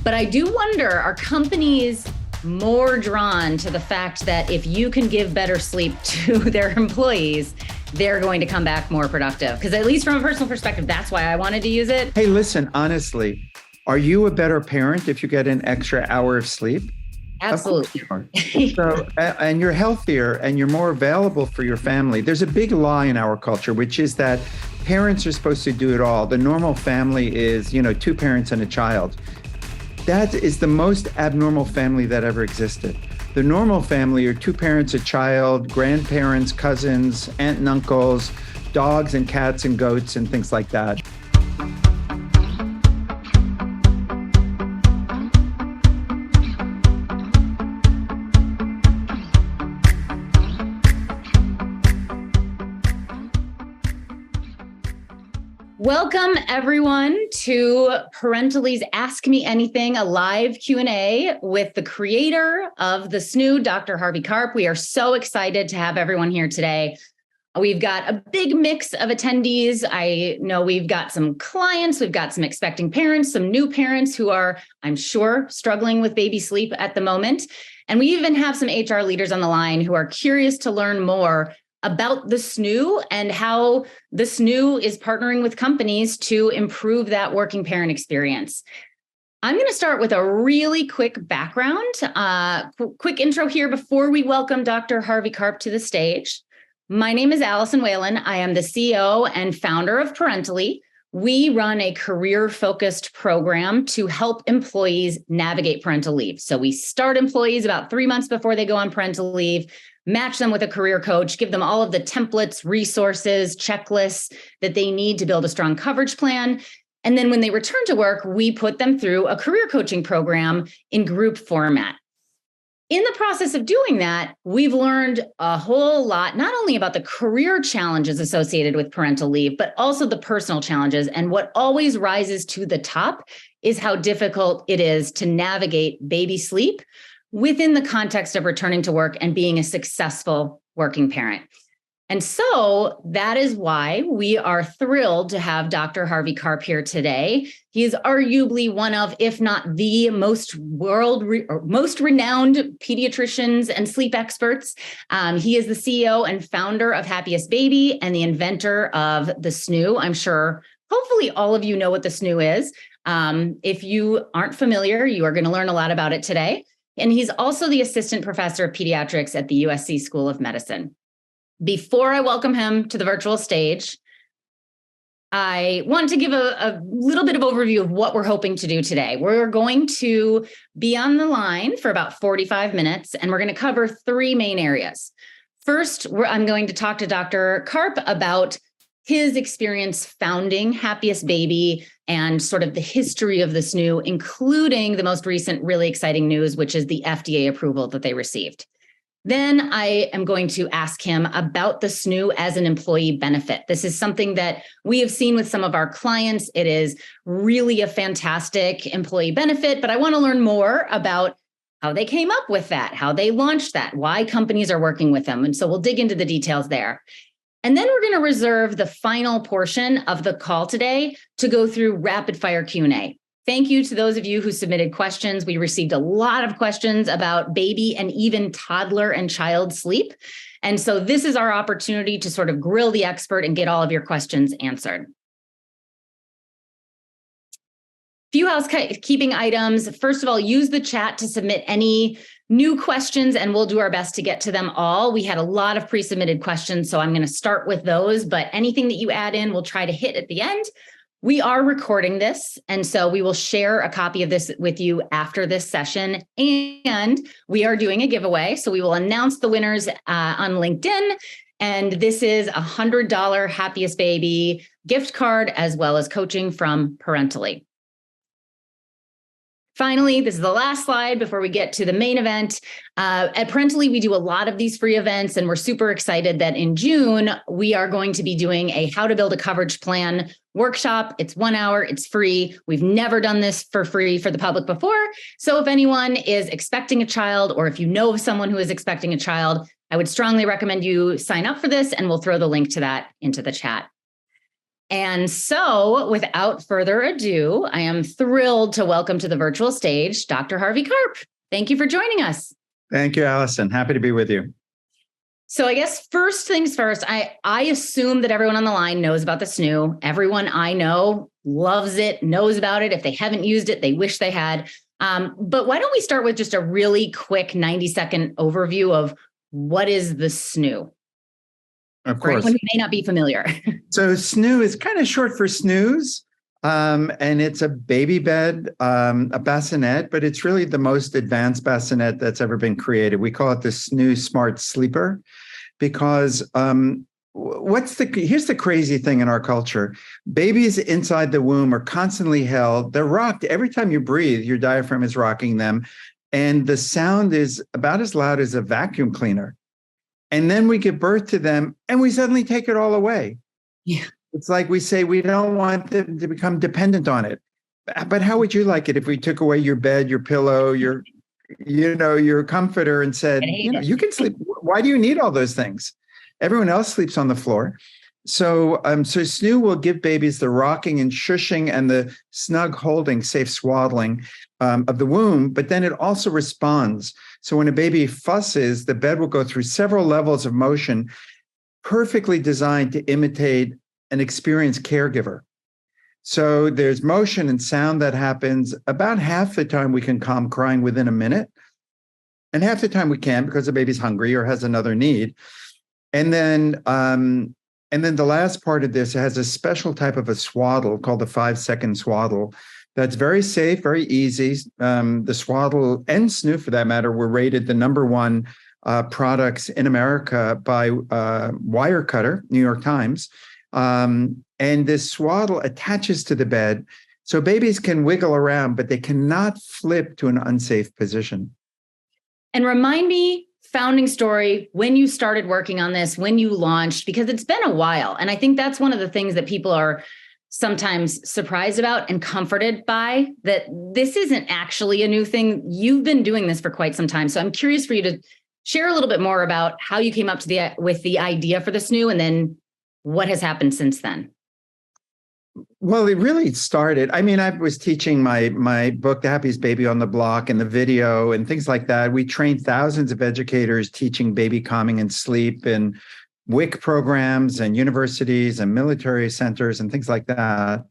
But I do wonder, are companies more drawn to the fact that if you can give better sleep to their employees, they're going to come back more productive? Because at least from a personal perspective, that's why I wanted to use it. Hey, listen, honestly, are you a better parent if you get an extra hour of sleep? Absolutely. Of course you are. And you're healthier and you're more available for your family. There's a big lie in our culture, which is that parents are supposed to do it all. The normal family is, two parents and a child. That is the most abnormal family that ever existed. The normal family are two parents, a child, grandparents, cousins, aunt and uncles, dogs and cats and goats and things like that. Welcome, everyone, to Parentally's Ask Me Anything, a live Q&A with the creator of the SNOO, Dr. Harvey Karp. We are so excited to have everyone here today. We've got a big mix of attendees. I know we've got some clients, we've got some expecting parents, some new parents who are, I'm sure, struggling with baby sleep at the moment. And we even have some HR leaders on the line who are curious to learn more about the SNOO and how the SNOO is partnering with companies to improve that working parent experience. I'm going to start with a really quick background, quick intro here before we welcome Dr. Harvey Karp to the stage. My name is Allison Whalen. I am the CEO and founder of Parentally. We run a career-focused program to help employees navigate parental leave. So we start employees about 3 months before they go on parental leave, match them with a career coach, give them all of the templates, resources, checklists that they need to build a strong coverage plan. And then when they return to work, we put them through a career coaching program in group format. In the process of doing that, we've learned a whole lot, not only about the career challenges associated with parental leave, but also the personal challenges. And what always rises to the top is how difficult it is to navigate baby sleep within the context of returning to work and being a successful working parent. And so that is why we are thrilled to have Dr. Harvey Karp here today. He is arguably one of, if not the most renowned pediatricians and sleep experts. He is the CEO and founder of Happiest Baby and the inventor of the SNOO. I'm sure, hopefully all of you know what the SNOO is. If you aren't familiar, you are going to learn a lot about it today. And he's also the assistant professor of pediatrics at the USC School of Medicine. Before I welcome him to the virtual stage, I want to give a little bit of overview of what we're hoping to do today. We're going to be on the line for about 45 minutes, and we're going to cover three main areas. First, I'm going to talk to Dr. Karp about his experience founding Happiest Baby and sort of the history of the SNOO, including the most recent really exciting news, which is the FDA approval that they received. Then I am going to ask him about the SNOO as an employee benefit. This is something that we have seen with some of our clients. It is really a fantastic employee benefit, but I want to learn more about how they came up with that, how they launched that, why companies are working with them. And so we'll dig into the details there. And then we're going to reserve the final portion of the call today to go through rapid fire Q&A. Thank you to those of you who submitted questions. We received a lot of questions about baby and even toddler and child sleep. And so this is our opportunity to sort of grill the expert and get all of your questions answered. Few housekeeping items. First of all, use the chat to submit any new questions, and we'll do our best to get to them all. We had a lot of pre-submitted questions, so I'm going to start with those, but anything that you add in, we'll try to hit at the end. We are recording this, and so we will share a copy of this with you after this session, and we are doing a giveaway, so we will announce the winners on LinkedIn, and this is a $100 Happiest Baby gift card, as well as coaching from Parentally. Finally, this is the last slide before we get to the main event. At Parentally, we do a lot of these free events, and we're super excited that in June, we are going to be doing a How to Build a Coverage Plan workshop. It's 1 hour, it's free. We've never done this for free for the public before. So if anyone is expecting a child, or if you know of someone who is expecting a child, I would strongly recommend you sign up for this, and we'll throw the link to that into the chat. And so, without further ado, I am thrilled to welcome to the virtual stage Dr. Harvey Karp. Thank you for joining us. Thank you, Allison. Happy to be with you. So I guess first things first, I assume that everyone on the line knows about the snoo. Everyone I know loves it, knows about it. If they haven't used it, they wish they had. But why don't we start with just a really quick 90-second overview of what is the snoo? Of for course. anyone who may not be familiar. So snoo is kind of short for snooze. And it's a baby bed, a bassinet, but it's really the most advanced bassinet that's ever been created. We call it the Snoo Smart Sleeper because here's the crazy thing in our culture. Babies inside the womb are constantly held. They're rocked. Every time you breathe, your diaphragm is rocking them. And the sound is about as loud as a vacuum cleaner. And then we give birth to them and we suddenly take it all away. Yeah. It's like we say we don't want them to become dependent on it. But how would you like it if we took away your bed, your pillow, your comforter and said, you can sleep. Why do you need all those things? Everyone else sleeps on the floor. So snoo will give babies the rocking and shushing and the snug holding, safe swaddling of the womb, but then it also responds. So when a baby fusses, the bed will go through several levels of motion, perfectly designed to imitate an experienced caregiver. So there's motion and sound that happens. About half the time we can calm crying within a minute, and half the time we can't because the baby's hungry or has another need. And then the last part of this has a special type of a swaddle called the 5-second swaddle. That's very safe, very easy. The swaddle and snoo, for that matter, were rated the #1 products in America by Wirecutter, New York Times. And this swaddle attaches to the bed so babies can wiggle around, but they cannot flip to an unsafe position. And remind me, founding story, when you started working on this, when you launched, because it's been a while. And I think that's one of the things that people are sometimes surprised about and comforted by, that this isn't actually a new thing. You've been doing this for quite some time. So I'm curious for you to share a little bit more about how you came up with the idea for the snoo and then what has happened since then. Well, it really started. I mean, I was teaching my book, The Happiest Baby on the Block, and the video and things like that. We trained thousands of educators teaching baby calming and sleep in WIC programs and universities and military centers and things like that.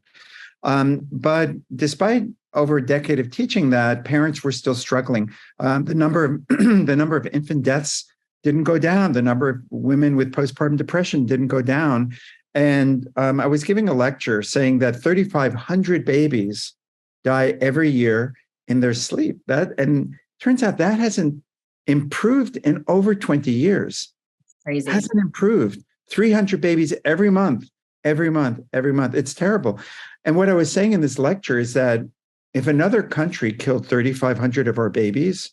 But despite over a decade of teaching that, parents were still struggling. The number of infant deaths didn't go down. The number of women with postpartum depression didn't go down. And I was giving a lecture saying that 3,500 babies die every year in their sleep. And turns out that hasn't improved in over 20 years. Crazy. Hasn't improved. 300 babies every month. It's terrible. And what I was saying in this lecture is that if another country killed 3,500 of our babies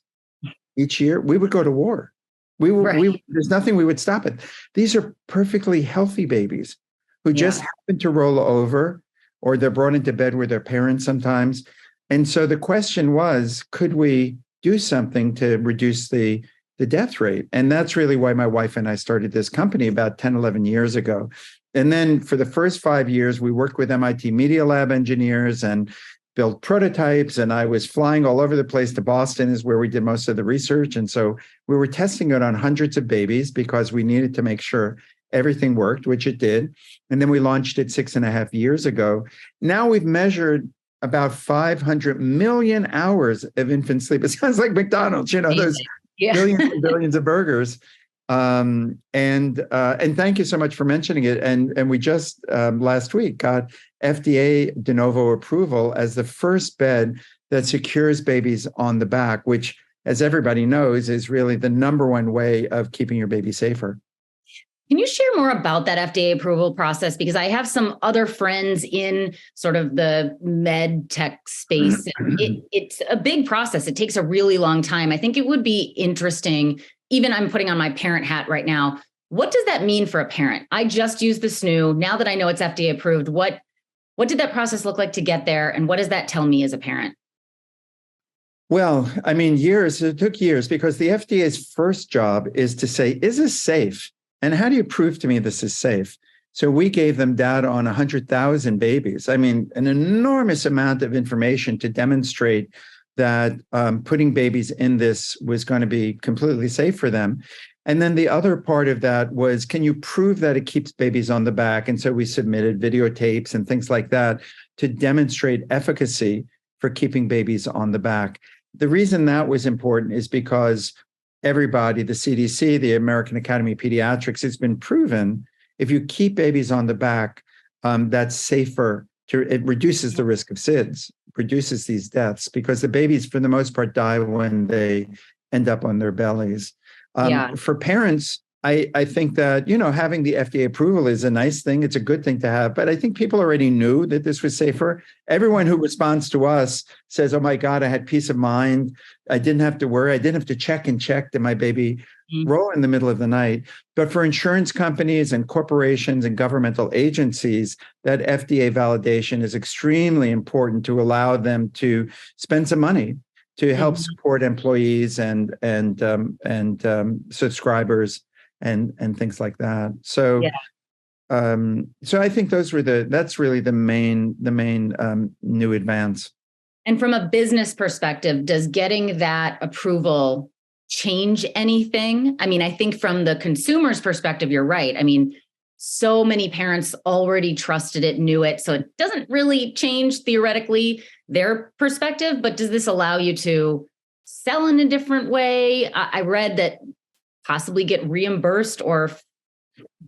each year, we would go to war. There's nothing we would stop it. These are perfectly healthy babies who just happen to roll over, or they're brought into bed with their parents sometimes. And so the question was, could we do something to reduce the death rate? And that's really why my wife and I started this company about 10, 11 years ago. And then for the first 5 years, we worked with MIT Media Lab engineers and built prototypes. And I was flying all over the place to Boston is where we did most of the research. And so we were testing it on hundreds of babies because we needed to make sure everything worked, which it did. And then we launched it 6.5 years ago. Now we've measured about 500 million hours of infant sleep. It sounds like McDonald's, those billions and billions of burgers. And thank you so much for mentioning it. And we just last week got FDA de novo approval as the first bed that secures babies on the back, which, as everybody knows, is really the #1 way of keeping your baby safer. Can you share more about that FDA approval process? Because I have some other friends in sort of the med tech space. It's a big process. It takes a really long time. I think it would be interesting. Even I'm putting on my parent hat right now. What does that mean for a parent? I just used the snoo. Now that I know it's FDA approved, what did that process look like to get there? And what does that tell me as a parent? Well, I mean, it took years because the FDA's first job is to say, is this safe? And how do you prove to me this is safe? So we gave them data on 100,000 babies. I mean, an enormous amount of information to demonstrate that putting babies in this was going to be completely safe for them. And then the other part of that was, can you prove that it keeps babies on the back? And so we submitted videotapes and things like that to demonstrate efficacy for keeping babies on the back. The reason that was important is because everybody, the CDC, the American Academy of Pediatrics, it's been proven if you keep babies on the back, that's safer. It reduces the risk of SIDS, reduces these deaths, because the babies, for the most part, die when they end up on their bellies. For parents, I think that, having the FDA approval is a nice thing. It's a good thing to have. But I think people already knew that this was safer. Everyone who responds to us says, oh, my God, I had peace of mind. I didn't have to worry. I didn't have to check did my baby roll in the middle of the night. But for insurance companies and corporations and governmental agencies, that FDA validation is extremely important to allow them to spend some money to help support employees and subscribers and things like that. So, so I think that's really the main new advance. And from a business perspective, does getting that approval change anything? I mean, I think from the consumer's perspective, you're right. I mean, so many parents already trusted it, knew it. So it doesn't really change theoretically their perspective, but does this allow you to sell in a different way? I read that possibly get reimbursed or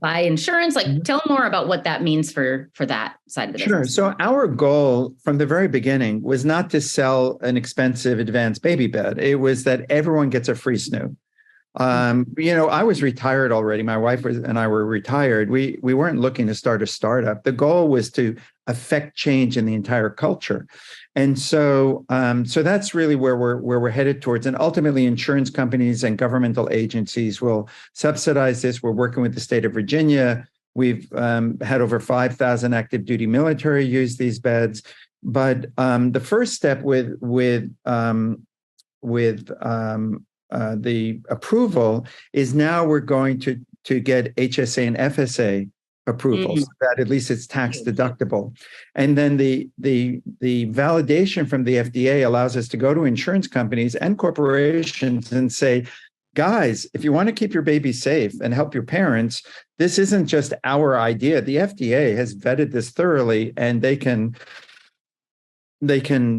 buy insurance. Tell more about what that means for that side of the business. Sure. So our goal from the very beginning was not to sell an expensive advanced baby bed. It was that everyone gets a free snoo. I was retired already. My wife and I were retired. We weren't looking to start a startup. The goal was to affect change in the entire culture. And so that's really where we're headed towards. And ultimately, insurance companies and governmental agencies will subsidize this. We're working with the state of Virginia. We've had over 5,000 active duty military use these beds. But the first step with the approval is now we're going to get HSA and FSA approval, so that at least it's tax deductible. And then the validation from the FDA allows us to go to insurance companies and corporations and say, guys, if you want to keep your baby safe and help your parents, this isn't just our idea. The FDA has vetted this thoroughly, and they can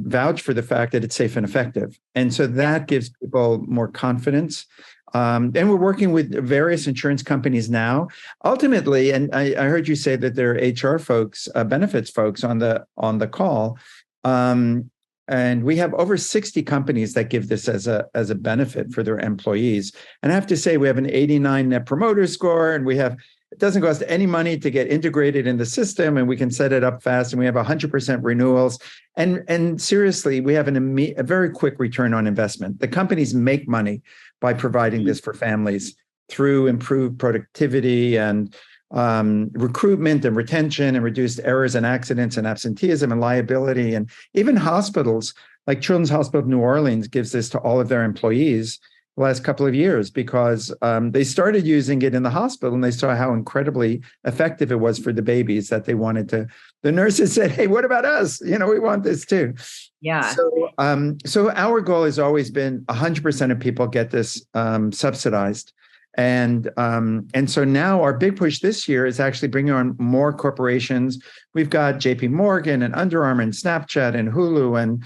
vouch for the fact that it's safe and effective. And so that gives people more confidence. And we're working with various insurance companies now. Ultimately, and I heard you say that there are HR folks, benefits folks on the call. And we have over 60 companies that give this as a benefit for their employees. And I have to say, we have an 89 Net Promoter Score, and it doesn't cost any money to get integrated in the system, and we can set it up fast, and we have 100% renewals. And seriously, we have a very quick return on investment. The companies make money by providing this for families through improved productivity and recruitment and retention and reduced errors and accidents and absenteeism and liability. And even hospitals like Children's Hospital of New Orleans gives this to all of their employees the last couple of years, because they started using it in the hospital and they saw how incredibly effective it was for the babies that they wanted to. The nurses said, hey, what about us? We want this too. Yeah. So our goal has always been 100% of people get this subsidized. And so now our big push this year is actually bringing on more corporations. We've got JP Morgan and Under Armour and Snapchat and Hulu and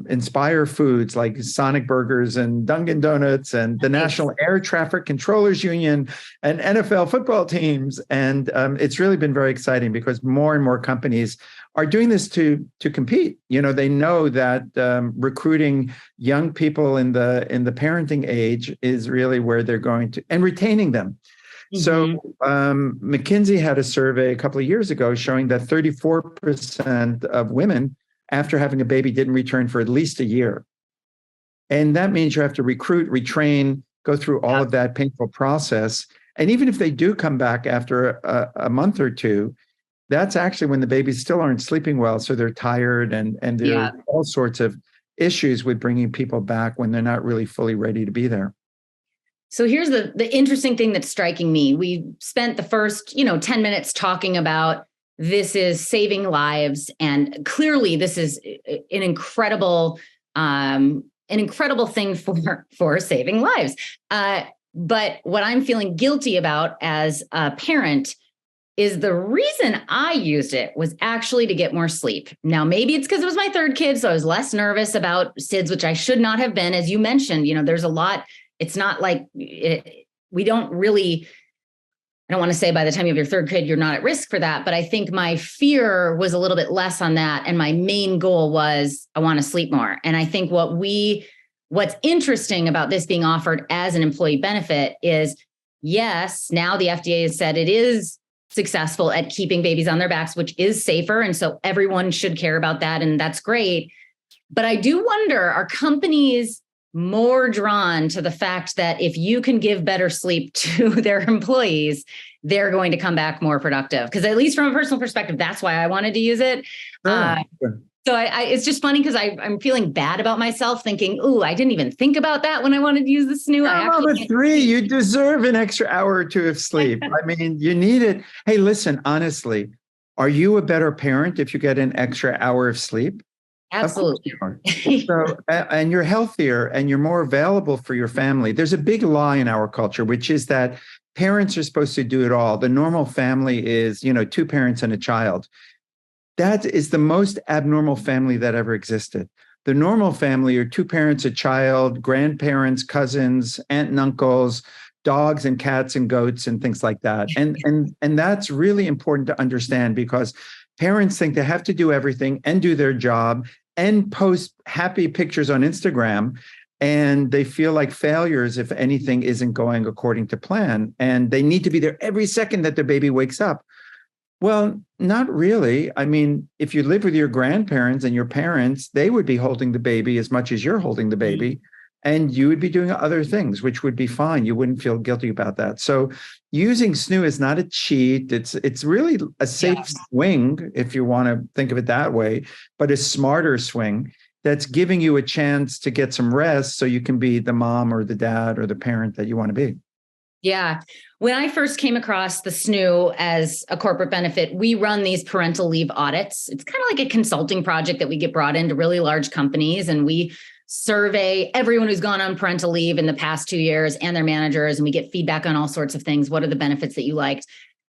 Inspire Foods like Sonic Burgers and Dunkin' Donuts and the National Air Traffic Controllers Union and NFL football teams. And it's really been very exciting because more and more companies are doing this to compete. They know that recruiting young people in the parenting age is really where they're going to, and retaining them. Mm-hmm. So McKinsey had a survey a couple of years ago showing that 34% of women after having a baby didn't return for at least a year. And that means you have to recruit, retrain, go through all of that painful process. And even if they do come back after a month or two, that's actually when the babies still aren't sleeping well. So they're tired and there are all sorts of issues with bringing people back when they're not really fully ready to be there. So here's the interesting thing that's striking me. We spent the first, 10 minutes talking about this is saving lives. And clearly this is an incredible thing for saving lives. But what I'm feeling guilty about as a parent is the reason I used it was actually to get more sleep. Now, maybe it's because it was my third kid, so I was less nervous about SIDS, which I should not have been. As you mentioned, there's a lot. It's not like we don't really, I don't want to say by the time you have your third kid, you're not at risk for that. But I think my fear was a little bit less on that. And my main goal was I want to sleep more. And I think what's interesting about this being offered as an employee benefit is, yes, now the FDA has said it is successful at keeping babies on their backs, which is safer. And so everyone should care about that. And that's great. But I do wonder, are companies more drawn to the fact that if you can give better sleep to their employees, they're going to come back more productive? Because at least from a personal perspective, that's why I wanted to use it. So it's just funny because I'm feeling bad about myself thinking, ooh, I didn't even think about that when I wanted to use the snoo. Number three, you deserve an extra hour or two of sleep. I mean, you need it. Hey, listen, honestly, are you a better parent if you get an extra hour of sleep? Absolutely. And you're healthier and you're more available for your family. There's a big lie in our culture, which is that parents are supposed to do it all. The normal family is, two parents and a child. That is the most abnormal family that ever existed. The normal family are two parents, a child, grandparents, cousins, aunt and uncles, dogs and cats and goats and things like that. And that's really important to understand because parents think they have to do everything and do their job and post happy pictures on Instagram. And they feel like failures if anything isn't going according to plan. And they need to be there every second that their baby wakes up. Well, not really. I mean, if you live with your grandparents and your parents, they would be holding the baby as much as you're holding the baby. And you would be doing other things, which would be fine. You wouldn't feel guilty about that. So using snoo is not a cheat. It's really a safe swing, if you want to think of it that way, but a smarter swing that's giving you a chance to get some rest so you can be the mom or the dad or the parent that you want to be. Yeah. When I first came across the snoo as a corporate benefit, we run these parental leave audits. It's kind of like a consulting project that we get brought into really large companies, and we survey everyone who's gone on parental leave in the past 2 years and their managers, and we get feedback on all sorts of things. What are the benefits that you liked?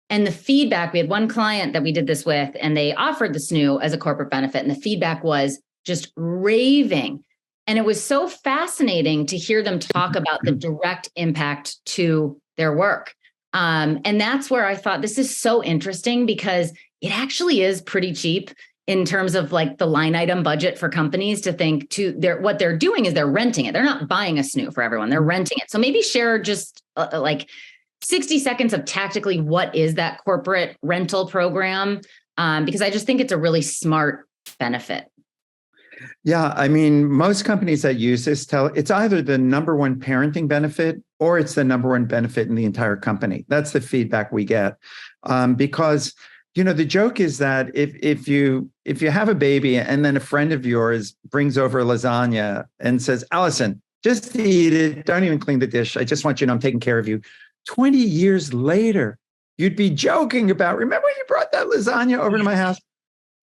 And the feedback, we had one client that we did this with, and they offered the snoo as a corporate benefit, and the feedback was just raving. And it was so fascinating to hear them talk about the direct impact to their work. And that's where I thought this is so interesting because it actually is pretty cheap in terms of like the line item budget for companies to think what they're doing is they're renting it. They're not buying a snoo for everyone. They're renting it. So maybe share just like 60 seconds of tactically what is that corporate rental program? Because I just think it's a really smart benefit. Yeah, I mean, most companies that use this it's either the number one parenting benefit or it's the number one benefit in the entire company. That's the feedback we get. Because, the joke is that if you have a baby and then a friend of yours brings over lasagna and says, Allison, just eat it, don't even clean the dish. I just want you to know I'm taking care of you. 20 years later, you'd be joking about, remember you brought that lasagna over to my house?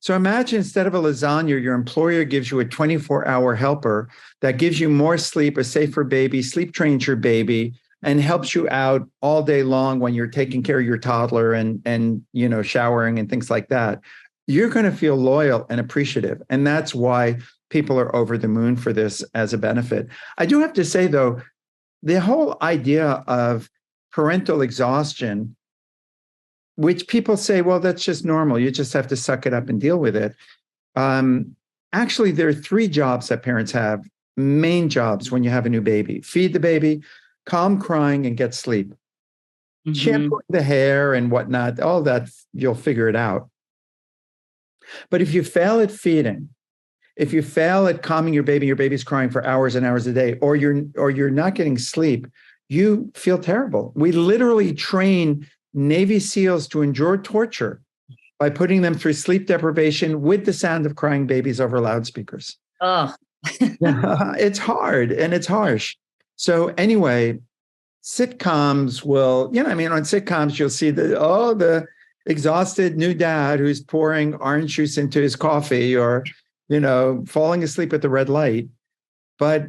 So imagine instead of a lasagna, your employer gives you a 24-hour helper that gives you more sleep, a safer baby, sleep trains your baby, and helps you out all day long when you're taking care of your toddler and showering and things like that. You're going to feel loyal and appreciative. And that's why people are over the moon for this as a benefit. I do have to say, though, the whole idea of parental exhaustion, which people say, well, that's just normal. You just have to suck it up and deal with it. Actually, there are 3 jobs that parents have, main jobs when you have a new baby. Feed the baby, calm crying, and get sleep. Mm-hmm. Shampoo the hair and whatnot, all that, you'll figure it out. But if you fail at feeding, if you fail at calming your baby's crying for hours and hours a day, or you're not getting sleep, you feel terrible. We literally train Navy SEALs to endure torture by putting them through sleep deprivation with the sound of crying babies over loudspeakers. Oh, It's hard and it's harsh. So anyway, sitcoms will, I mean, on sitcoms, you'll see the exhausted new dad who's pouring orange juice into his coffee or, falling asleep at the red light. But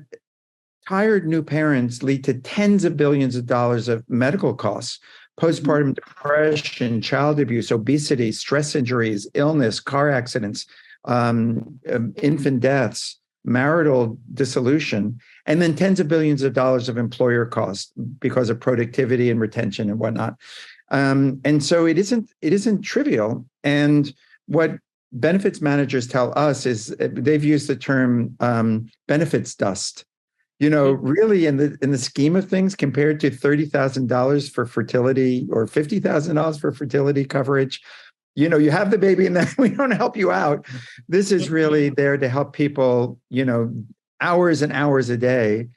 tired new parents lead to tens of billions of dollars of medical costs, postpartum depression, child abuse, obesity, stress injuries, illness, car accidents, infant deaths, marital dissolution, and then tens of billions of dollars of employer costs because of productivity and retention and whatnot. And so it isn't trivial. And what benefits managers tell us is they've used the term benefits dust. Really in the scheme of things, compared to $30,000 for fertility or $50,000 for fertility coverage, you have the baby and then we don't help you out. This is really there to help people, hours and hours a day,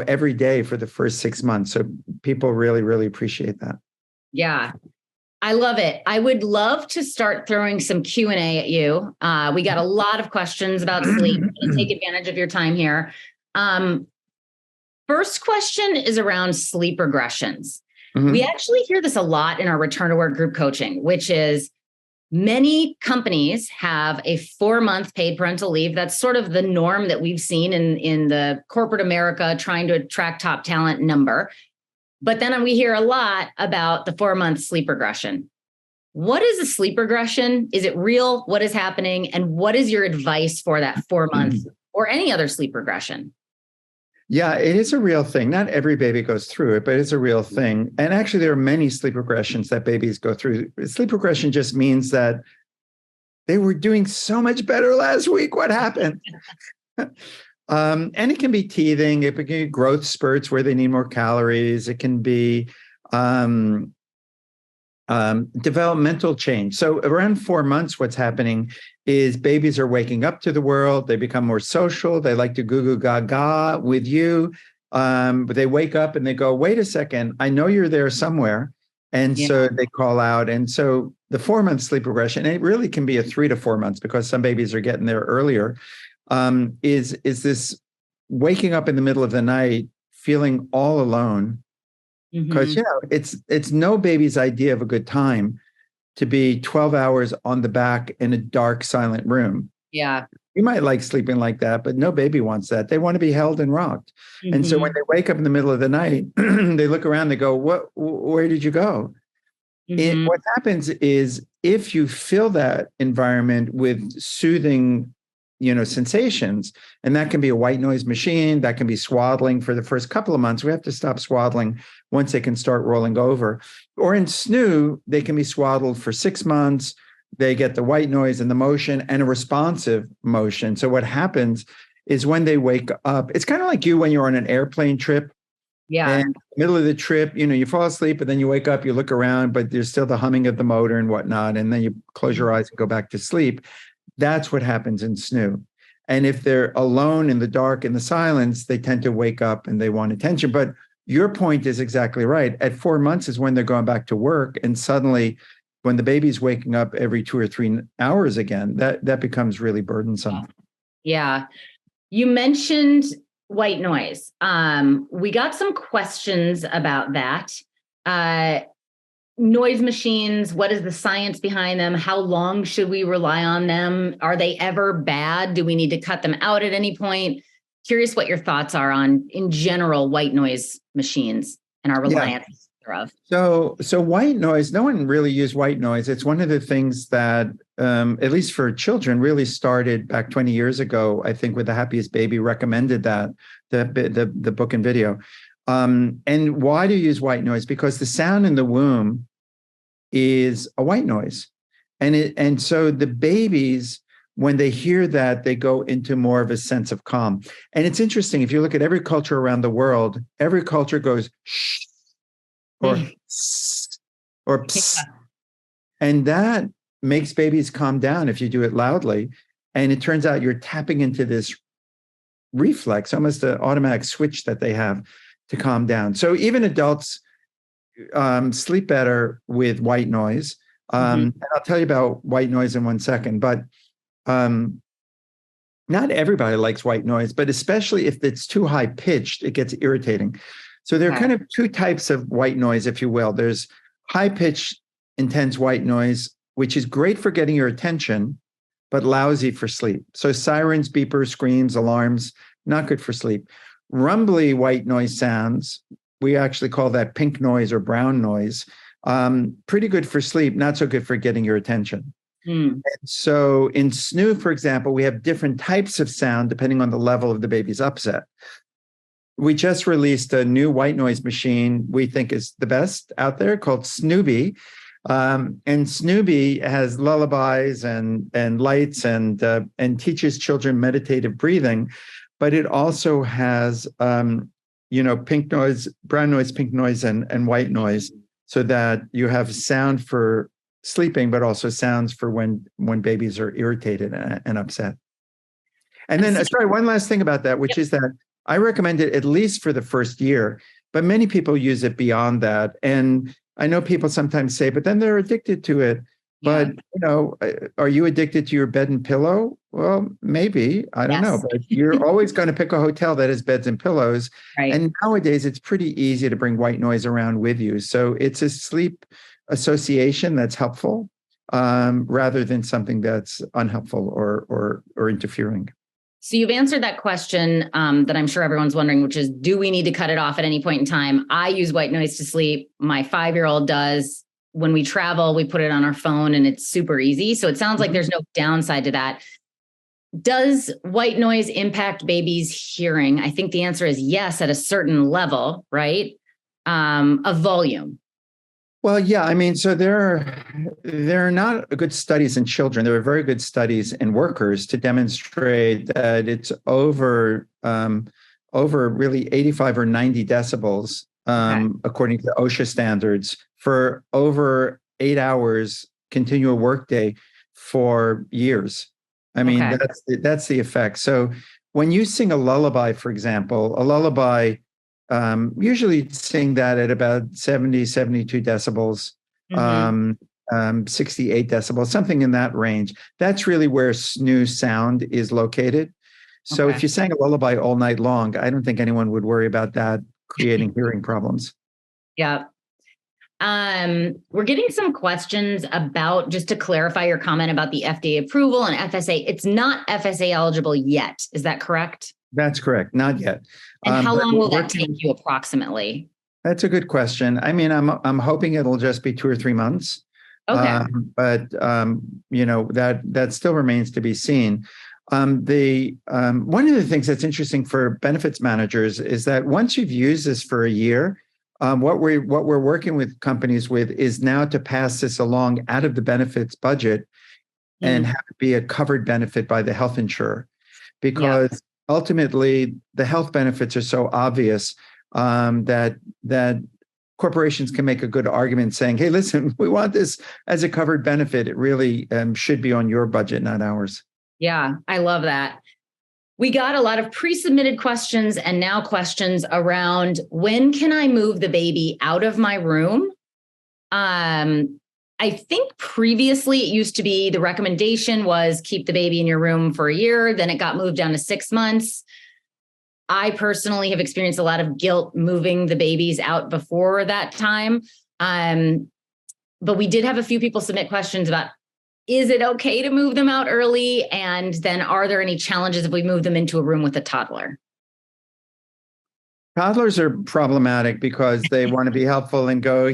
every day for the first 6 months. So people really, really appreciate that. Yeah. I love it. I would love to start throwing some Q&A at you. We got a lot of questions about sleep. I'm going to take advantage of your time here. First question is around sleep regressions. Mm-hmm. We actually hear this a lot in our return to work group coaching, which is many companies have a 4-month paid parental leave. That's sort of the norm that we've seen in the corporate America trying to attract top talent number. But then we hear a lot about the 4-month sleep regression. What is a sleep regression? Is it real? What is happening? And what is your advice for that 4-month or any other sleep regression? Yeah, it is a real thing. Not every baby goes through it, but it's a real thing. And actually, there are many sleep regressions that babies go through. Sleep regression just means that they were doing so much better last week. What happened? And it can be teething. It can be growth spurts where they need more calories. It can be developmental change. So around 4 months, what's happening is babies are waking up to the world. They become more social. They like to goo goo gaga with you. But they wake up and they go, wait a second, I know you're there somewhere. And so they call out. And so the 4-month sleep regression, and it really can be a 3 to 4 months because some babies are getting there earlier, is this waking up in the middle of the night, feeling all alone. Because, it's no baby's idea of a good time to be 12 hours on the back in a dark, silent room. Yeah. You might like sleeping like that, but no baby wants that. They want to be held and rocked. Mm-hmm. And so when they wake up in the middle of the night, they look around, they go, where did you go? Mm-hmm. What happens is if you fill that environment with soothing, sensations, and that can be a white noise machine, that can be swaddling for the first couple of months. We have to stop swaddling once they can start rolling over. Or in SNU, they can be swaddled for 6 months. They get the white noise and the motion and a responsive motion. So what happens is when they wake up, it's kind of like you when you're on an airplane trip. Yeah. And in the middle of the trip, you fall asleep, and then you wake up, you look around, but there's still the humming of the motor and whatnot. And then you close your eyes and go back to sleep. That's what happens in SNU. And if they're alone in the dark, in the silence, they tend to wake up and they want attention. But your point is exactly right. At 4 months is when they're going back to work. And suddenly, when the baby's waking up every 2 or 3 hours again, that becomes really burdensome. Yeah. You mentioned white noise. We got some questions about that. Noise machines, what is the science behind them? How long should we rely on them? Are they ever bad? Do we need to cut them out at any point? Curious what your thoughts are on, in general, white noise machines and our reliance thereof. So white noise, no one really used white noise. It's one of the things that, at least for children, really started back 20 years ago, I think, with The Happiest Baby recommended that, the book and video. And why do you use white noise? Because the sound in the womb is a white noise. And so the babies, when they hear that, they go into more of a sense of calm. And it's interesting, if you look at every culture around the world, every culture goes shh or or psst. Yeah. And that makes babies calm down if you do it loudly. And it turns out you're tapping into this reflex, almost an automatic switch that they have to calm down. So even adults sleep better with white noise. And I'll tell you about white noise in 1 second, but not everybody likes white noise, but especially if it's too high pitched, it gets irritating. So there are Okay. kind of two types of white noise, if you will. There's high-pitched, intense white noise, which is great for getting your attention, but lousy for sleep. So sirens, beepers, screams, alarms, not good for sleep. Rumbly white noise sounds, we actually call that pink noise or brown noise. Pretty good for sleep, not so good for getting your attention. Mm. So in snoo, for example, we have different types of sound depending on the level of the baby's upset. We just released a new white noise machine we think is the best out there called Snoopy. And Snoopy has lullabies and lights and teaches children meditative breathing, but it also has pink noise, brown noise, pink noise, and white noise, so that you have sound for sleeping, but also sounds for when babies are irritated and upset. And then, sorry, one last thing about that, which is that I recommend it at least for the first year, but many people use it beyond that. And I know people sometimes say, but then they're addicted to it. But, are you addicted to your bed and pillow? Well, maybe, I don't know, but you're always going to pick a hotel that has beds and pillows. Right. And nowadays it's pretty easy to bring white noise around with you. So it's a sleep association that's helpful, rather than something that's unhelpful or interfering. So you've answered that question that I'm sure everyone's wondering, which is, do we need to cut it off at any point in time? I use white noise to sleep. My 5-year-old does. When we travel, we put it on our phone and it's super easy. So it sounds like there's no downside to that. Does white noise impact babies' hearing? I think the answer is yes, at a certain level, right? Of volume. Well, yeah, I mean, so there are not good studies in children. There are very good studies in workers to demonstrate that it's over really 85 or 90 decibels, according to OSHA standards, for over 8 hours continual workday for years. I mean, that's the effect. So when you sing a lullaby, for example, a lullaby, usually sing that at about 70, 72 decibels, 68 decibels, something in that range. That's really where snoo sound is located. So if you sang a lullaby all night long, I don't think anyone would worry about that creating hearing problems. Yeah. We're getting some questions about, just to clarify your comment about the FDA approval and FSA. It's not FSA eligible yet. Is that correct? That's correct. Not yet. And how long will that take you approximately? That's a good question. I mean, I'm hoping it'll just be 2 or 3 months. Okay. But that still remains to be seen. One of the things that's interesting for benefits managers is that once you've used this for a year, what we're working with companies with is now to pass this along out of the benefits budget and have it be a covered benefit by the health insurer, because ultimately the health benefits are so obvious that corporations can make a good argument saying, hey, listen, we want this as a covered benefit. It really should be on your budget, not ours. Yeah, I love that. We got a lot of pre-submitted questions and now questions around, when can I move the baby out of my room? I think previously it used to be the recommendation was keep the baby in your room for a year. Then it got moved down to 6 months. I personally have experienced a lot of guilt moving the babies out before that time. But we did have a few people submit questions about, is it okay to move them out early? And then are there any challenges if we move them into a room with a toddler? Toddlers are problematic because they want to be helpful and go,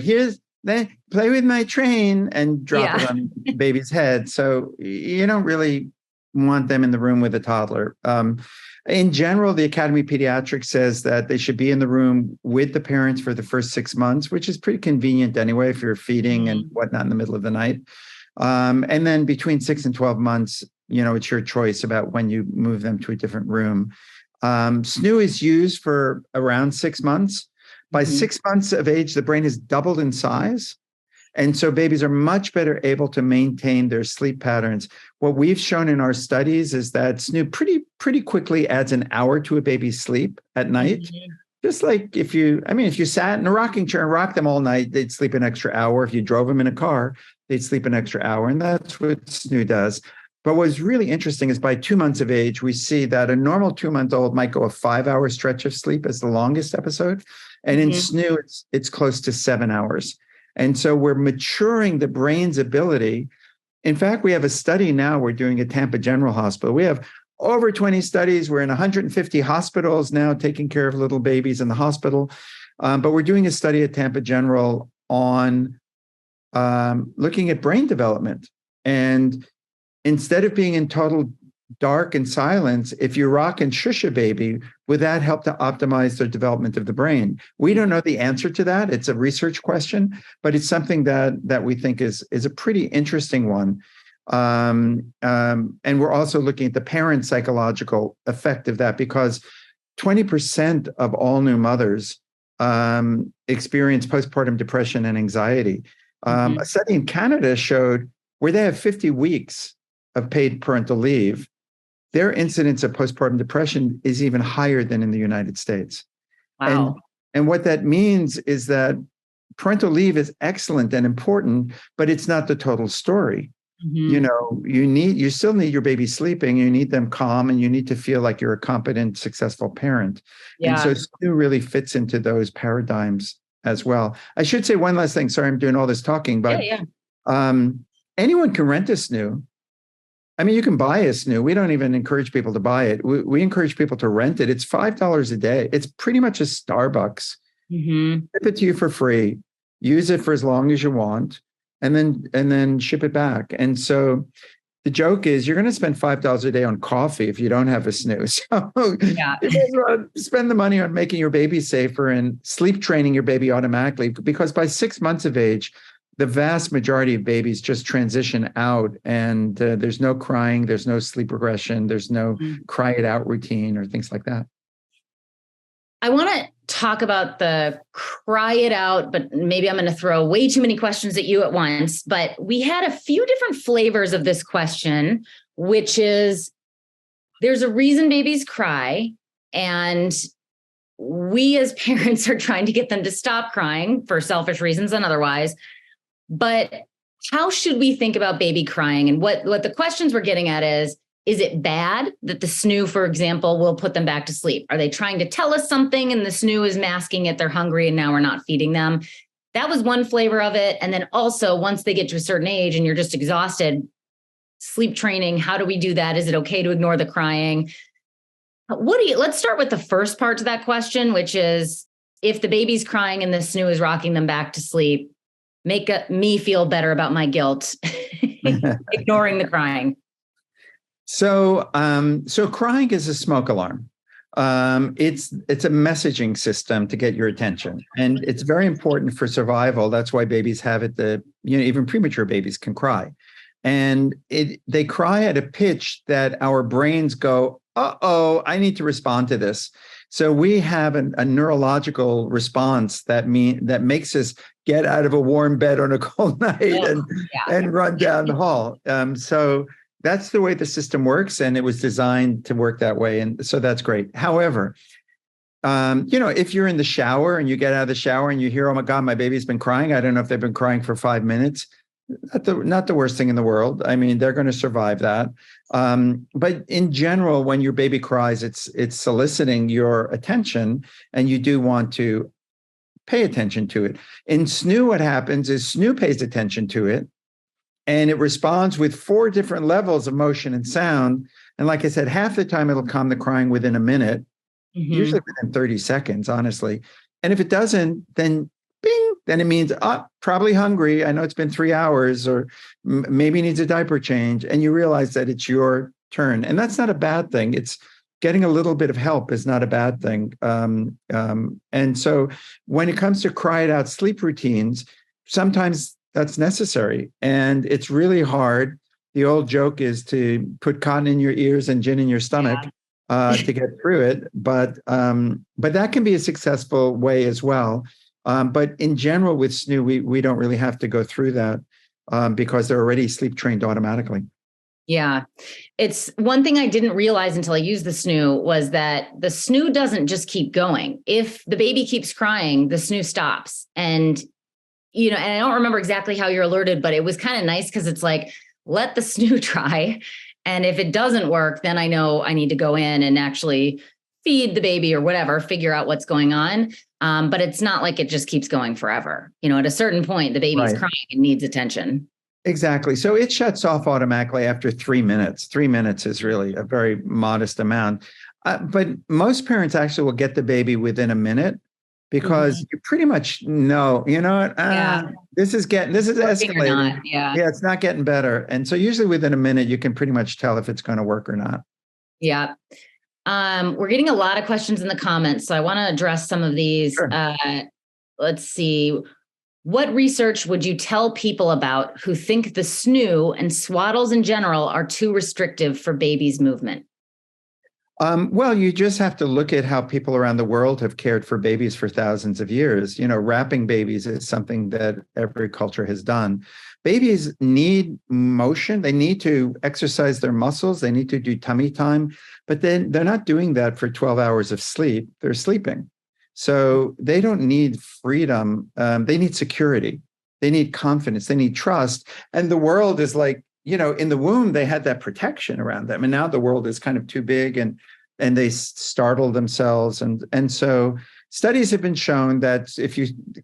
play with my train, and drop it on the baby's head. So you don't really want them in the room with a toddler. In general, the Academy of Pediatrics says that they should be in the room with the parents for the first 6 months, which is pretty convenient anyway if you're feeding and whatnot in the middle of the night. And then between 6 and 12 months, it's your choice about when you move them to a different room. SNU is used for around 6 months. By 6 months of age, the brain has doubled in size. And so babies are much better able to maintain their sleep patterns. What we've shown in our studies is that SNU pretty quickly adds an hour to a baby's sleep at night. Just like if you sat in a rocking chair and rocked them all night, they'd sleep an extra hour. If you drove them in a car, they'd sleep an extra hour. And that's what SNU does. But what's really interesting is by 2 months of age, we see that a normal 2-month-old might go a 5-hour stretch of sleep as the longest episode. And in SNU, it's close to 7 hours. And so we're maturing the brain's ability. In fact, we have a study now we're doing at Tampa General Hospital. We have over 20 studies. We're in 150 hospitals now taking care of little babies in the hospital. But we're doing a study at Tampa General on looking at brain development. And instead of being in total dark and silence, if you rock and shush a baby, would that help to optimize the development of the brain? We don't know the answer to that. It's a research question, but it's something that we think is a pretty interesting one. And we're also looking at the parent psychological effect of that, because 20% of all new mothers experience postpartum depression and anxiety. A study in Canada showed where they have 50 weeks of paid parental leave, their incidence of postpartum depression is even higher than in the United States. Wow. And what that means is that parental leave is excellent and important, but it's not the total story. You know, you still need your baby sleeping, you need them calm, and you need to feel like you're a competent, successful parent. And so SNU really fits into those paradigms as well. I should say one last thing. Sorry, I'm doing all this talking, but anyone can rent a SNU. I mean, you can buy a SNU. We don't even encourage people to buy it. We encourage people to rent it. It's $5 a day. It's pretty much a Starbucks. Ship it to you for free. Use it for as long as you want, and then ship it back. And so the joke is you're going to spend $5 a day on coffee if you don't have a SNU. So you may as well spend the money on making your baby safer and sleep training your baby automatically, because by 6 months of age, the vast majority of babies just transition out, and there's no crying, there's no sleep regression, there's no cry it out routine or things like that. I want to talk about the cry it out, but maybe I'm going to throw way too many questions at you at once. But we had a few different flavors of this question, which is there's a reason babies cry, and we as parents are trying to get them to stop crying for selfish reasons and otherwise. But how should we think about baby crying? And what the questions we're getting at is it bad that the SNU, for example, will put them back to sleep? Are they trying to tell us something and the SNU is masking it? They're hungry and now we're not feeding them. That was one flavor of it. And then also, once they get to a certain age and you're just exhausted, sleep training, how do we do that? Is it okay to ignore the crying? Let's start with the first part to that question, which is if the baby's crying and the SNU is rocking them back to sleep, make me feel better about my guilt, ignoring the crying. So crying is a smoke alarm. It's a messaging system to get your attention, and it's very important for survival. That's why babies have it. Even premature babies can cry, and they cry at a pitch that our brains go, "Uh-oh, I need to respond to this." So we have a neurological response that makes us get out of a warm bed on a cold night and run down the hall. So that's the way the system works, and it was designed to work that way. And so that's great. However, if you're in the shower and you get out of the shower and you hear, "Oh my God, my baby's been crying. I don't know if they've been crying for 5 minutes." Not the worst thing in the world. I mean, they're going to survive that. But in general, when your baby cries, it's soliciting your attention, and you do want to pay attention to it. In SNU, what happens is SNU pays attention to it, and it responds with 4 different levels of motion and sound. And like I said, half the time it'll calm the crying within a minute, usually within 30 seconds, honestly. And if it doesn't, then bing, then it means, probably hungry. I know it's been 3 hours, or maybe needs a diaper change. And you realize that it's your turn. And that's not a bad thing. It's getting a little bit of help is not a bad thing. And so when it comes to cry it out sleep routines, sometimes that's necessary. And it's really hard. The old joke is to put cotton in your ears and gin in your stomach to get through it. But that can be a successful way as well. But in general, with SNU, we don't really have to go through that because they're already sleep trained automatically. Yeah. It's one thing I didn't realize until I used the SNU was that the SNU doesn't just keep going. If the baby keeps crying, the SNU stops. And, and I don't remember exactly how you're alerted, but it was kind of nice because it's like, let the SNU try. And if it doesn't work, then I know I need to go in and actually feed the baby or whatever, figure out what's going on. But it's not like it just keeps going forever. At a certain point, the baby's Right. crying and needs attention. Exactly. So it shuts off automatically after 3 minutes. 3 minutes is really a very modest amount. But most parents actually will get the baby within a minute because you pretty much know, Yeah. this is Working or escalating. not. Yeah. Yeah, it's not getting better. And so usually within a minute, you can pretty much tell if it's going to work or not. Yeah. We're getting a lot of questions in the comments, so I want to address some of these. Sure. Let's see. What research would you tell people about who think the SNU and swaddles in general are too restrictive for babies' movement? Well, you just have to look at how people around the world have cared for babies for thousands of years. Wrapping babies is something that every culture has done. Babies need motion. They need to exercise their muscles. They need to do tummy time, but then they're not doing that for 12 hours of sleep. They're sleeping. So they don't need freedom. They need security. They need confidence. They need trust. And the world is like, in the womb, they had that protection around them. And now the world is kind of too big and they startle themselves. And so studies have been shown that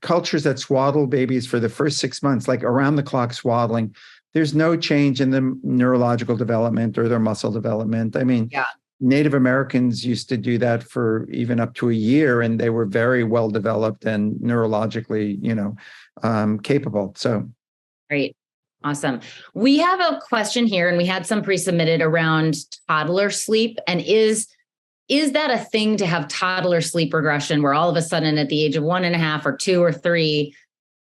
cultures that swaddle babies for the first 6 months, like around the clock swaddling, there's no change in the neurological development or their muscle development. I mean, Yeah. Native Americans used to do that for even up to a year, and they were very well developed and neurologically, capable. So. Great. Awesome. We have a question here, and we had some pre-submitted around toddler sleep. And is that a thing to have toddler sleep regression where all of a sudden at the age of 1.5 or 2 or 3,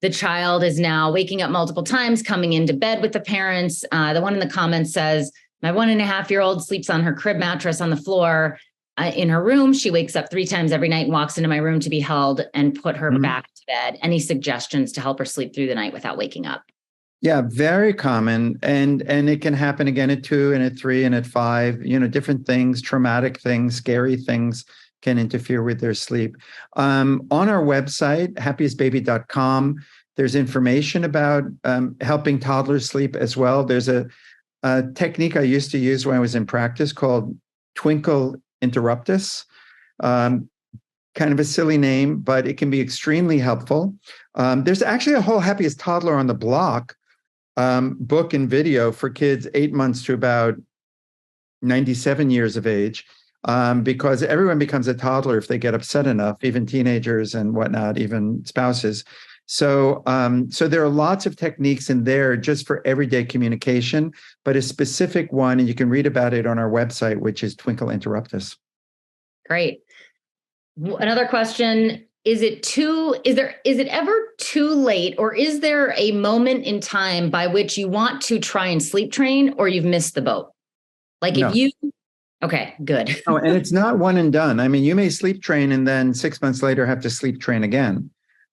the child is now waking up multiple times, coming into bed with the parents? The one in the comments says, my 1.5-year-old sleeps on her crib mattress on the floor in her room. She wakes up 3 times every night and walks into my room to be held and put her back to bed. Any suggestions to help her sleep through the night without waking up? Yeah, very common. And it can happen again at 2 and at 3 and at 5, different things, traumatic things, scary things can interfere with their sleep. On our website, happiestbaby.com, there's information about helping toddlers sleep as well. There's a technique I used to use when I was in practice called twinkle interruptus. Kind of a silly name, but it can be extremely helpful. There's actually a whole Happiest Toddler on the Block book and video for kids 8 months to about 97 years of age, because everyone becomes a toddler if they get upset enough, even teenagers and whatnot, even spouses. So there are lots of techniques in there just for everyday communication, but a specific one, and you can read about it on our website, which is Twinkle Interruptus. Great. Another question. Is it ever too late, or is there a moment in time by which you want to try and sleep train, or you've missed the boat? Like No. Okay, good. Oh, and it's not one and done. I mean, you may sleep train and then 6 months later have to sleep train again.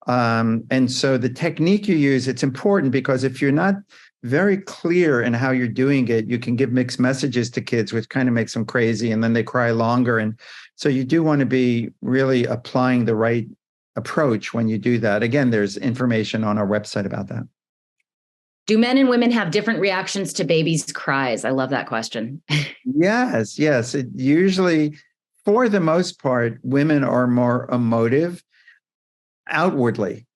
And so the technique you use, it's important, because if you're not very clear in how you're doing it, you can give mixed messages to kids, which kind of makes them crazy, and then they cry longer. And so you do want to be really applying the right approach when you do that. Again, there's information on our website about that. Do men and women have different reactions to babies' cries? I love that question. Yes. It usually, for the most part, women are more emotive outwardly.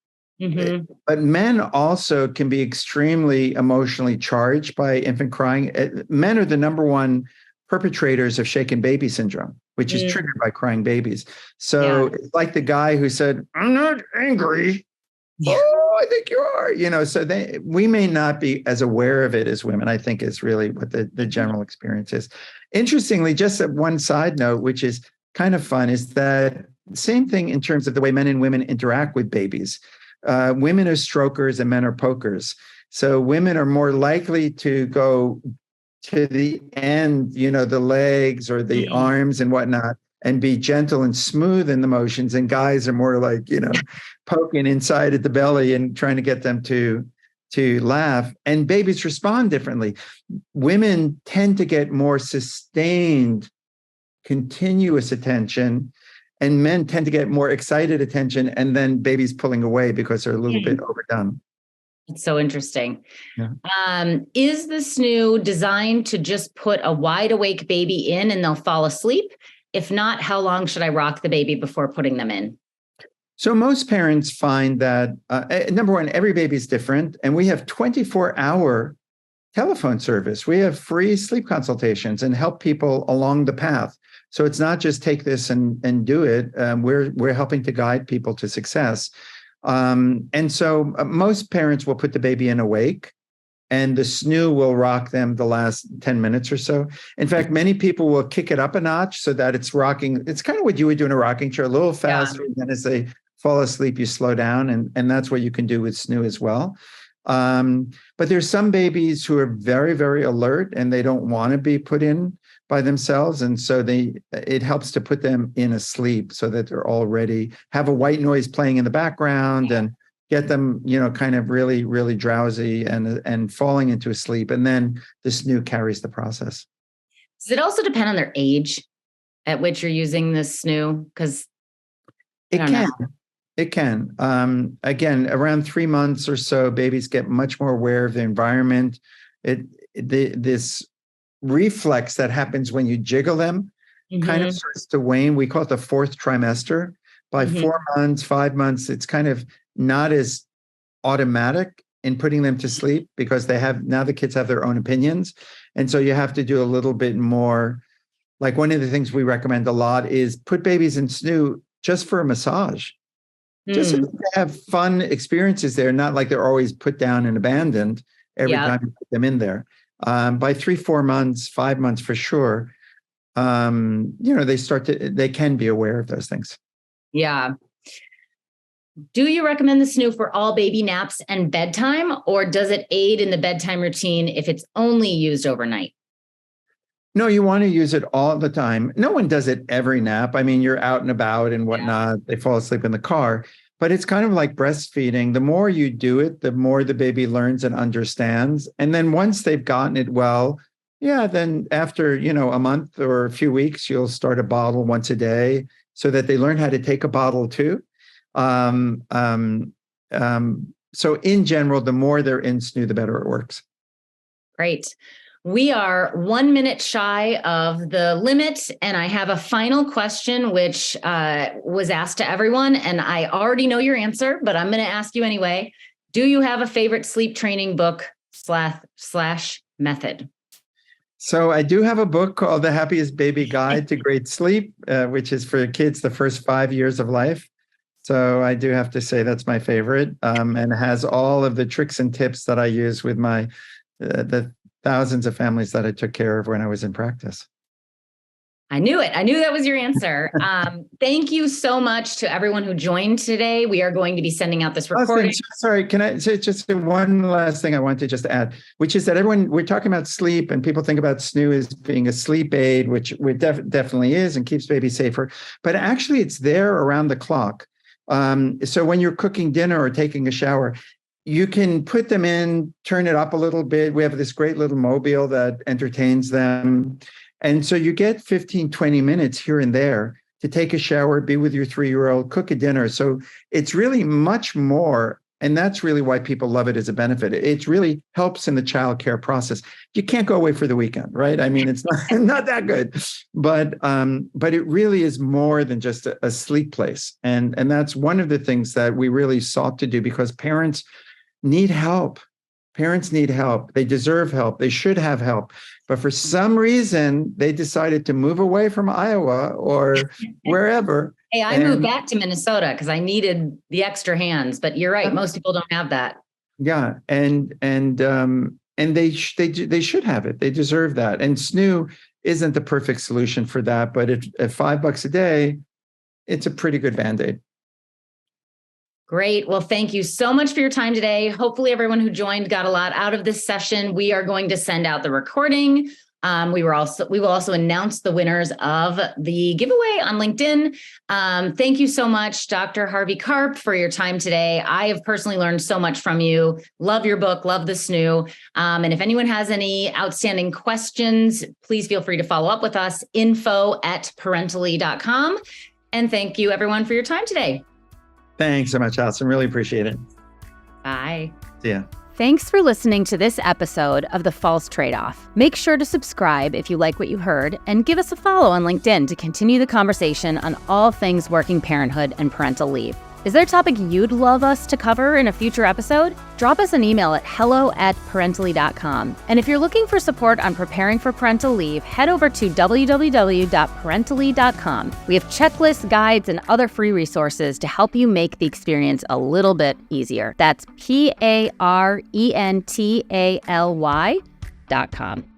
Mm-hmm. But men also can be extremely emotionally charged by infant crying. Men are the number one perpetrators of shaken baby syndrome, which is triggered by crying babies. So it's like the guy who said, I'm not angry. Yeah. Oh, I think you are, so we may not be as aware of it as women, I think, is really what the general experience is. Interestingly, just one side note, which is kind of fun, is that same thing in terms of the way men and women interact with babies. Women are strokers and men are pokers. So women are more likely to go to the end, the legs or the arms and whatnot, and be gentle and smooth in the motions. And guys are more like, poking inside at the belly and trying to get them to laugh. And babies respond differently. Women tend to get more sustained, continuous attention, and men tend to get more excited attention, and then babies pulling away because they're a little bit overdone. It's so interesting. Yeah. Is the snoo designed to just put a wide awake baby in and they'll fall asleep? If not, how long should I rock the baby before putting them in? So most parents find that, number one, every baby is different. And we have 24-hour telephone service. We have free sleep consultations and help people along the path. So it's not just take this and do it. We're helping to guide people to success. And so most parents will put the baby in awake, and the snoo will rock them the last 10 minutes or so. In fact, many people will kick it up a notch so that it's rocking. It's kind of what you would do in a rocking chair, a little faster. Yeah. And then as they fall asleep, you slow down. And that's what you can do with snoo as well. But there's some babies who are very, very alert and they don't want to be put in by themselves. And so it helps to put them in asleep so that they're already have a white noise playing in the background and get them, kind of really, really drowsy and falling into a sleep. And then the snoo carries the process. Does it also depend on their age at which you're using this snoo? Because it can. It can. Again, around 3 months or so, babies get much more aware of the environment. This reflex that happens when you jiggle them kind of starts to wane. We call it the fourth trimester. By 4 months, 5 months, it's kind of not as automatic in putting them to sleep because now the kids have their own opinions. And so you have to do a little bit more. Like one of the things we recommend a lot is put babies in snoo just for a massage. Just so they have fun experiences there, not like they're always put down and abandoned every time you put them in there. By 3, 4 months, 5 months for sure, they can be aware of those things. Yeah. Do you recommend the snoo for all baby naps and bedtime, or does it aid in the bedtime routine if it's only used overnight? No, you want to use it all the time. No one does it every nap. I mean, you're out and about and whatnot. They fall asleep in the car. But it's kind of like breastfeeding. The more you do it, the more the baby learns and understands. And then once they've gotten it well, then after, a month or a few weeks, you'll start a bottle once a day so that they learn how to take a bottle too. So in general, the more they're in snoo, the better it works. Great. We are 1 minute shy of the limit, and I have a final question, which was asked to everyone, and I already know your answer, but I'm going to ask you anyway. Do you have a favorite sleep training book / method? So I do have a book called The Happiest Baby Guide to Great Sleep, which is for kids the first 5 years of life. So I do have to say that's my favorite, and it has all of the tricks and tips that I use with the thousands of families that I took care of when I was in practice. I knew it. I knew that was your answer. Thank you so much to everyone who joined today. We are going to be sending out this recording. Sorry, can I say just one last thing I want to just add, which is that we're talking about sleep and people think about snoo as being a sleep aid, which it definitely is and keeps babies safer, but actually it's there around the clock. So when you're cooking dinner or taking a shower, you can put them in, turn it up a little bit. We have this great little mobile that entertains them. And so you get 15, 20 minutes here and there to take a shower, be with your 3-year-old, cook a dinner. So it's really much more. And that's really why people love it as a benefit. It really helps in the childcare process. You can't go away for the weekend, right? I mean, it's not that good, but it really is more than just a sleep place. And that's one of the things that we really sought to do because parents need help. Parents need help. They deserve help. They should have help. But for some reason, they decided to move away from Iowa or wherever. Hey, I moved back to Minnesota because I needed the extra hands. But you're right. Most people don't have that. Yeah. And they should have it. They deserve that. And snoo isn't the perfect solution for that. But at $5 a day, it's a pretty good Band-Aid. Great. Well, thank you so much for your time today. Hopefully everyone who joined got a lot out of this session. We are going to send out the recording. We will also announce the winners of the giveaway on LinkedIn. Thank you so much, Dr. Harvey Karp, for your time today. I have personally learned so much from you. Love your book, love the snoo. And if anyone has any outstanding questions, please feel free to follow up with us, info@parentally.com. And thank you everyone for your time today. Thanks so much, Allison. Really appreciate it. Bye. See ya. Thanks for listening to this episode of The False Tradeoff. Make sure to subscribe if you like what you heard, and give us a follow on LinkedIn to continue the conversation on all things working parenthood and parental leave. Is there a topic you'd love us to cover in a future episode? Drop us an email at hello@parentally.com. And if you're looking for support on preparing for parental leave, head over to www.parentally.com. We have checklists, guides, and other free resources to help you make the experience a little bit easier. That's parentally.com.